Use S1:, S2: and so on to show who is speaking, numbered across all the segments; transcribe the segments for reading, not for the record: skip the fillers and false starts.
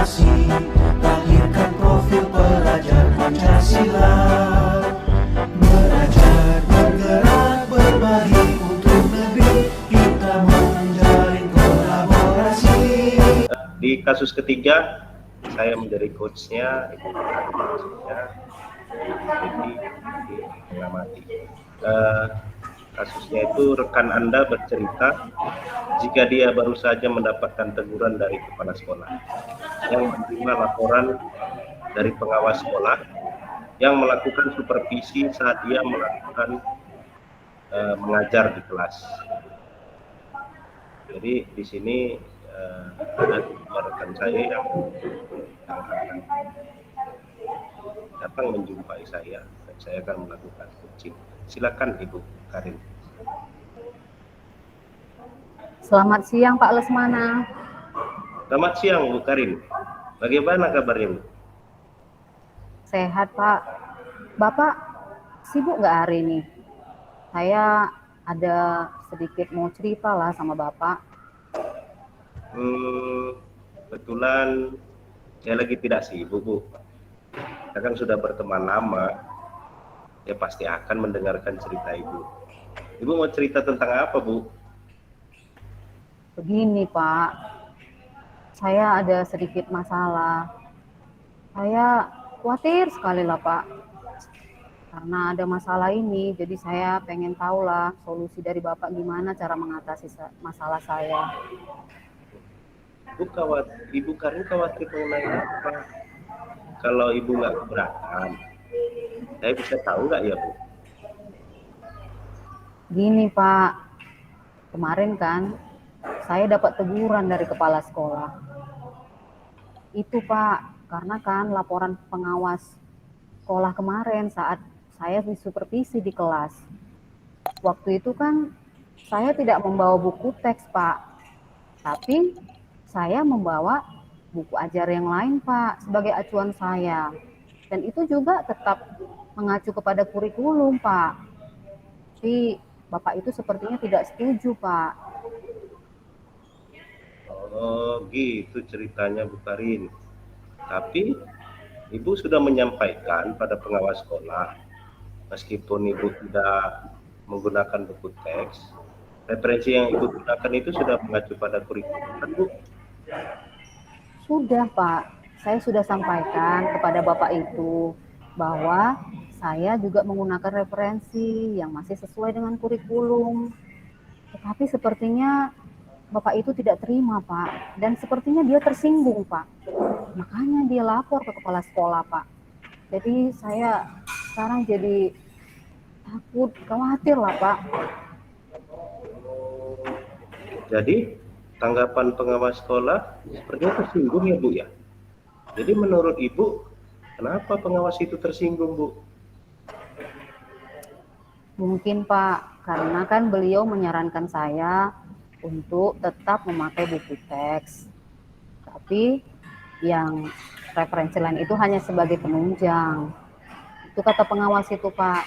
S1: kolaborasi, lahirkan profil pelajar Pancasila. Belajar, bergerak, berbagi untuk negeri, kita menjalin kolaborasi.
S2: Di kasus ketiga, saya menjadi coachnya, Ibu coachnya, jadi mengamati. Kasusnya itu rekan Anda bercerita jika dia baru saja mendapatkan teguran dari kepala sekolah yang menerima laporan dari pengawas sekolah yang melakukan supervisi saat dia melakukan mengajar di kelas. Jadi di sini ada dua rekan saya yang akan datang menjumpai saya dan saya akan melakukan coaching. Silakan Ibu Karin.
S3: Selamat siang Pak Lesmana.
S2: Selamat siang Bu Karin. Bagaimana kabarnya Bu?
S3: Sehat Pak. Bapak sibuk nggak hari ini? Saya ada sedikit mau cerita lah sama Bapak.
S2: Kebetulan saya lagi tidak sibuk Bu. Kita kan sudah berteman lama. Ya pasti akan mendengarkan cerita Ibu. Ibu mau cerita tentang apa Bu?
S3: Begini Pak, saya ada sedikit masalah. Saya khawatir sekali lah Pak, karena ada masalah ini. Jadi saya pengen tahu lah solusi dari Bapak gimana cara mengatasi masalah saya.
S2: Ibu Karin khawatir mengenai apa? Kalau Ibu nggak keberatan, saya bisa tahu nggak ya Bu?
S3: Gini Pak, kemarin kan saya dapat teguran dari kepala sekolah. Itu Pak, karena kan laporan pengawas sekolah kemarin saat saya disupervisi di kelas. Waktu itu kan saya tidak membawa buku teks Pak, tapi saya membawa buku ajar yang lain Pak sebagai acuan saya. Dan itu juga tetap mengacu kepada kurikulum Pak. Tapi Bapak itu sepertinya tidak setuju Pak.
S2: Oh gitu ceritanya Bu Karin. Tapi Ibu sudah menyampaikan pada pengawas sekolah, meskipun Ibu tidak menggunakan buku teks, referensi yang Ibu gunakan itu sudah mengacu pada kurikulum kan Bu?
S3: Sudah Pak, saya sudah sampaikan kepada Bapak itu bahwa saya juga menggunakan referensi yang masih sesuai dengan kurikulum. Tetapi sepertinya Bapak itu tidak terima Pak, dan sepertinya dia tersinggung Pak. Makanya dia lapor ke kepala sekolah Pak. Jadi saya sekarang jadi takut, khawatir lah Pak.
S2: Jadi tanggapan pengawas sekolah sepertinya tersinggung ya Bu ya? Jadi menurut Ibu, kenapa pengawas itu tersinggung Bu?
S3: Mungkin Pak, karena kan beliau menyarankan saya untuk tetap memakai buku teks. Tapi yang referensi lain itu hanya sebagai penunjang. Itu kata pengawas itu Pak.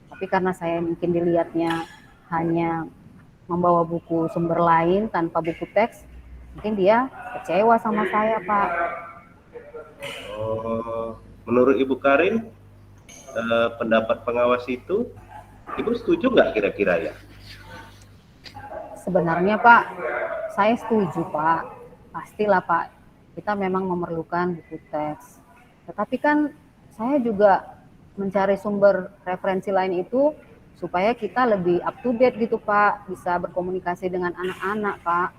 S3: Tapi karena saya mungkin dilihatnya hanya membawa buku sumber lain tanpa buku teks, mungkin dia kecewa sama saya Pak.
S2: Menurut Ibu Karin, pendapat pengawas itu, Ibu setuju nggak kira-kira ya?
S3: Sebenarnya Pak, saya setuju Pak. Pastilah Pak, kita memang memerlukan buku teks. Tetapi kan saya juga mencari sumber referensi lain itu supaya kita lebih up to date gitu Pak, bisa berkomunikasi dengan anak-anak Pak.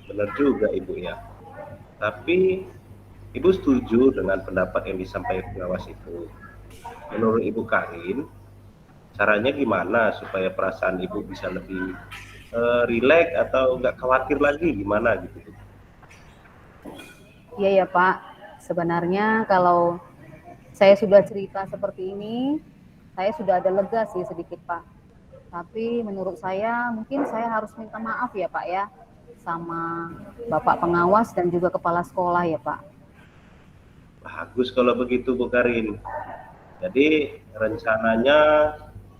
S2: Benar juga Ibu ya. Tapi Ibu setuju dengan pendapat yang disampaikan pengawas itu. Menurut Ibu Karin, caranya gimana supaya perasaan Ibu bisa lebih rileks atau nggak khawatir lagi gimana gitu?
S3: Iya ya Pak, sebenarnya kalau saya sudah cerita seperti ini, saya sudah ada lega sih sedikit Pak. Tapi menurut saya mungkin saya harus minta maaf ya Pak ya, sama Bapak pengawas dan juga kepala sekolah ya Pak.
S2: Bagus kalau begitu Bu Karin. Jadi rencananya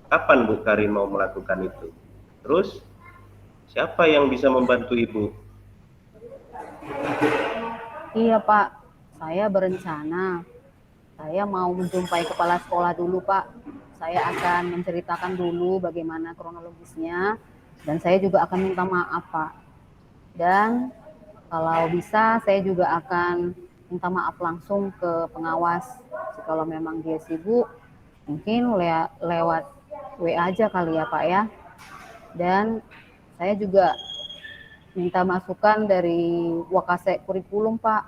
S2: kapan Bu Karin mau melakukan itu? Terus siapa yang bisa membantu Ibu?
S3: Iya Pak, saya berencana. Saya mau menjumpai kepala sekolah dulu Pak. Saya akan menceritakan dulu bagaimana kronologisnya. Dan saya juga akan minta maaf Pak. Dan kalau bisa saya juga akan minta maaf langsung ke pengawas. Kalau memang dia sibuk, mungkin lewat WA aja kali ya Pak ya. Dan saya juga minta masukan dari Wakase kurikulum Pak.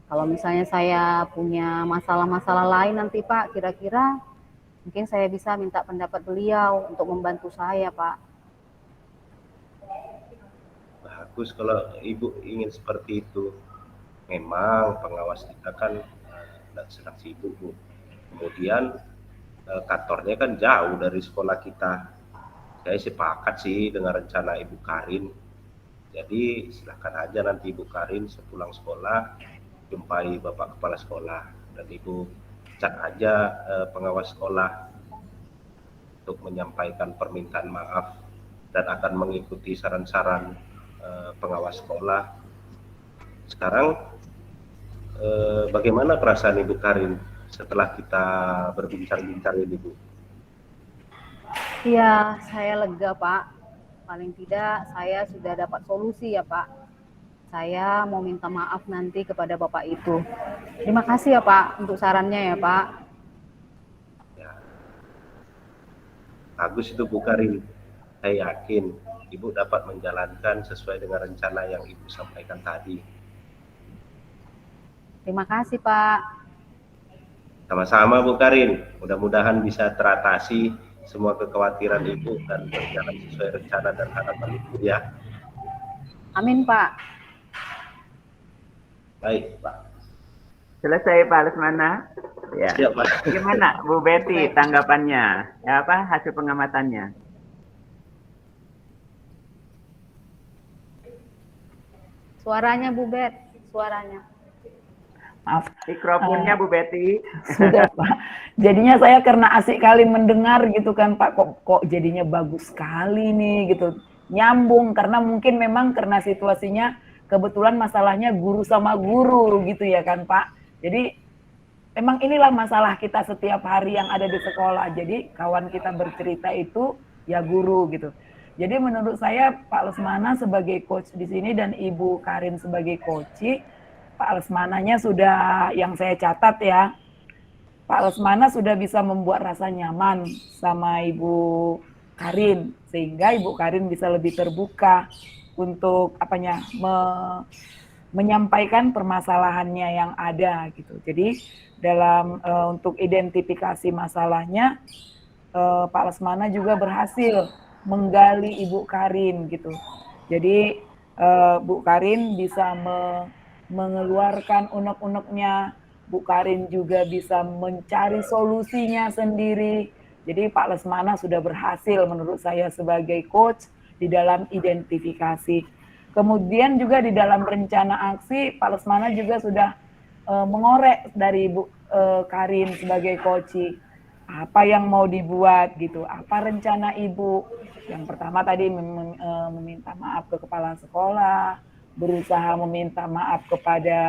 S3: Kalau misalnya saya punya masalah-masalah lain nanti Pak, kira-kira mungkin saya bisa minta pendapat beliau untuk membantu saya Pak.
S2: Bagus kalau Ibu ingin seperti itu. Memang pengawas kita kan sedang sibuk, Bu. Kemudian kantornya kan jauh dari sekolah kita. Saya sepakat sih dengan rencana Ibu Karin. Jadi silahkan aja nanti Ibu Karin sepulang sekolah jumpai Bapak Kepala Sekolah dan Ibu chat aja pengawas sekolah untuk menyampaikan permintaan maaf dan akan mengikuti saran-saran pengawas sekolah. Sekarang bagaimana perasaan Ibu Karin setelah kita berbincang-bincang ini, Bu?
S3: Iya, saya lega Pak. Paling tidak saya sudah dapat solusi ya Pak. Saya mau minta maaf nanti kepada Bapak itu. Terima kasih ya Pak untuk sarannya ya Pak.
S2: Ya, bagus itu Bu Karin. Saya yakin Ibu dapat menjalankan sesuai dengan rencana yang Ibu sampaikan tadi.
S3: Terima kasih Pak.
S2: Sama-sama Bu Karin. Mudah-mudahan bisa teratasi semua kekhawatiran Ibu dan berjalan sesuai rencana dan harapan Ibu ya.
S3: Amin Pak.
S2: Baik Pak.
S4: Selesai Pak Lesmana? Ya.
S2: Siap Pak.
S4: Gimana Bu Betty tanggapannya? Ya apa hasil pengamatannya?
S3: Suaranya Bu Bet, suaranya.
S5: Maaf,
S4: Mikrofonnya Bu Betty.
S5: sudah Pak. Jadinya saya karena asik kali mendengar gitu kan Pak, kok jadinya bagus sekali nih gitu. Nyambung karena mungkin memang karena situasinya kebetulan masalahnya guru sama guru gitu ya kan Pak. Jadi memang inilah masalah kita setiap hari yang ada di sekolah. Jadi kawan kita bercerita itu ya guru gitu. Jadi menurut saya Pak Lesmana sebagai coach di sini dan Ibu Karin sebagai coach, Pak Lesmananya sudah yang saya catat ya, Pak Lesmana sudah bisa membuat rasa nyaman sama Ibu Karin sehingga Ibu Karin bisa lebih terbuka untuk menyampaikan permasalahannya yang ada gitu. Jadi dalam untuk identifikasi masalahnya Pak Lesmana juga berhasil menggali Ibu Karin gitu. Jadi Bu Karin bisa mengeluarkan unek-uneknya, Bu Karin juga bisa mencari solusinya sendiri. Jadi Pak Lesmana sudah berhasil menurut saya sebagai coach di dalam identifikasi. Kemudian juga di dalam rencana aksi, Pak Lesmana juga sudah mengorek dari Bu Karin sebagai coach. Apa yang mau dibuat gitu, apa rencana Ibu. Yang pertama tadi meminta maaf ke kepala sekolah, berusaha meminta maaf kepada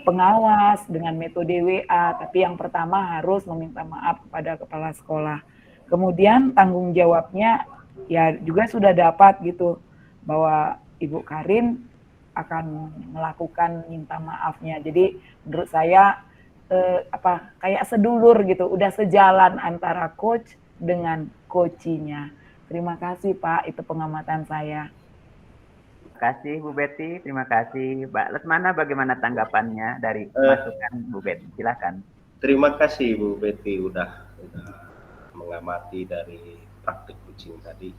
S5: pengawas dengan metode WA, tapi yang pertama harus meminta maaf kepada kepala sekolah. Kemudian tanggung jawabnya ya juga sudah dapat gitu, bahwa Ibu Karin akan melakukan minta maafnya. Jadi menurut saya kayak sedulur gitu, udah sejalan antara coach dengan coachinya. Terima kasih Pak, itu pengamatan saya.
S4: Terima kasih Bu Betty, terima kasih. Mbak Lesmana bagaimana tanggapannya dari masukan Bu Betty? Silakan.
S2: Terima kasih Bu Betty udah mengamati dari praktik coaching tadi.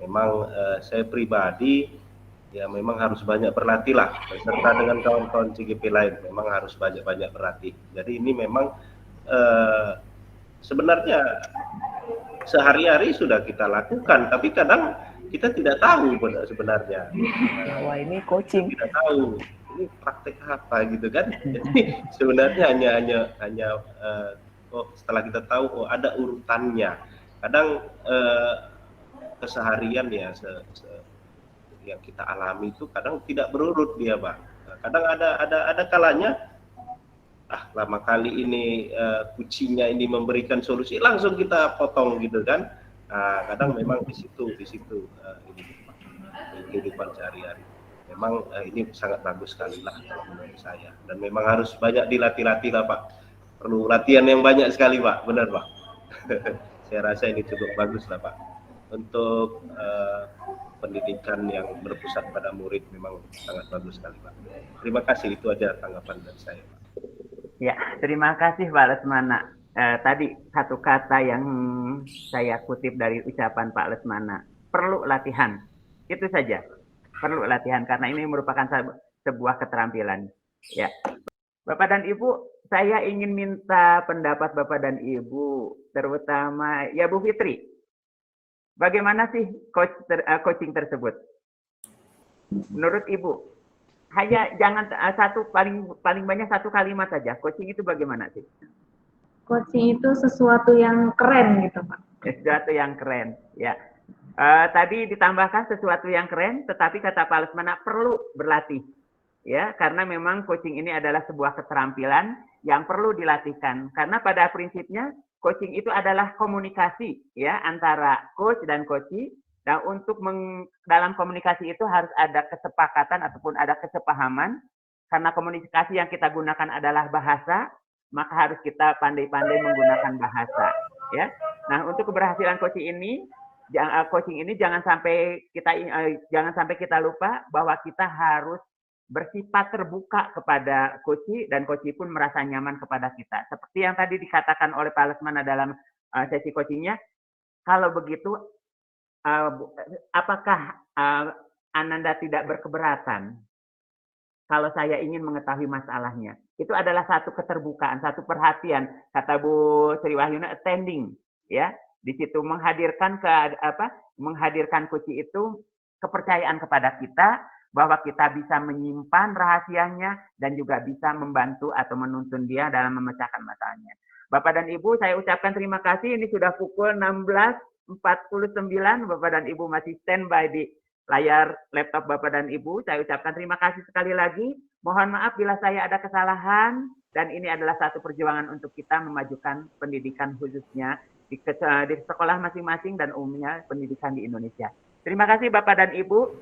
S2: Memang saya pribadi ya memang harus banyak berlatih lah, beserta dengan kawan-kawan CGP lain. Memang harus banyak-banyak berlatih. Jadi ini memang sebenarnya sehari-hari sudah kita lakukan, tapi kadang kita tidak tahu sebenarnya.
S5: Bahwa ini coaching.
S2: Tidak tahu ini praktek apa gitu kan. Jadi sebenarnya hanya setelah kita tahu ada urutannya. Kadang keseharian ya yang kita alami itu kadang tidak berurut dia, Pak. Kadang ada kalanya lama kali ini kucingnya ini memberikan solusi langsung kita potong gitu kan. Kadang memang di situ ini kehidupan sehari-hari. Memang ini sangat bagus sekali lah kalau menurut saya, dan memang harus banyak dilatih-latih lah, Pak. Perlu latihan yang banyak sekali, Pak. Benar, Pak. Saya rasa ini cukup bagus lah, Pak. Untuk pendidikan yang berpusat pada murid memang sangat bagus sekali, Pak. Terima kasih, itu aja tanggapan dari saya, Pak.
S4: Ya, terima kasih Pak Lesmana. Tadi satu kata yang saya kutip dari ucapan Pak Lesmana, perlu latihan. Itu saja, perlu latihan karena ini merupakan sebuah keterampilan. Ya, Bapak dan Ibu, saya ingin minta pendapat Bapak dan Ibu, terutama ya Bu Fitri. Bagaimana sih coaching tersebut? Menurut Ibu? Hanya jangan paling banyak satu kalimat saja. Coaching itu bagaimana sih?
S6: Coaching itu sesuatu yang keren gitu, Pak.
S4: Sesuatu yang keren, ya. Tadi ditambahkan sesuatu yang keren, tetapi kata Pak Lesmana perlu berlatih, ya, karena memang coaching ini adalah sebuah keterampilan yang perlu dilatihkan. Karena pada prinsipnya coaching itu adalah komunikasi, ya, antara coach dan coachee. Nah, untuk dalam komunikasi itu harus ada kesepakatan ataupun ada kesepahaman. Karena komunikasi yang kita gunakan adalah bahasa, maka harus kita pandai-pandai menggunakan bahasa. Ya. Nah, untuk keberhasilan coaching ini jangan sampai kita lupa bahwa kita harus bersifat terbuka kepada coachee dan coachee pun merasa nyaman kepada kita. Seperti yang tadi dikatakan oleh Pak Lesmana dalam sesi coachingnya, kalau begitu apakah Ananda tidak berkeberatan kalau saya ingin mengetahui masalahnya? Itu adalah satu keterbukaan, satu perhatian. Kata Bu Sri Wahyuni, attending, ya. Di situ menghadirkan coaching itu kepercayaan kepada kita bahwa kita bisa menyimpan rahasianya dan juga bisa membantu atau menuntun dia dalam memecahkan masalahnya. Bapak dan Ibu, saya ucapkan terima kasih. Ini sudah pukul 16.49, Bapak dan Ibu masih standby di layar laptop Bapak dan Ibu. Saya ucapkan terima kasih sekali lagi. Mohon maaf bila saya ada kesalahan, dan ini adalah satu perjuangan untuk kita memajukan pendidikan khususnya di sekolah masing-masing dan umumnya pendidikan di Indonesia. Terima kasih Bapak dan Ibu.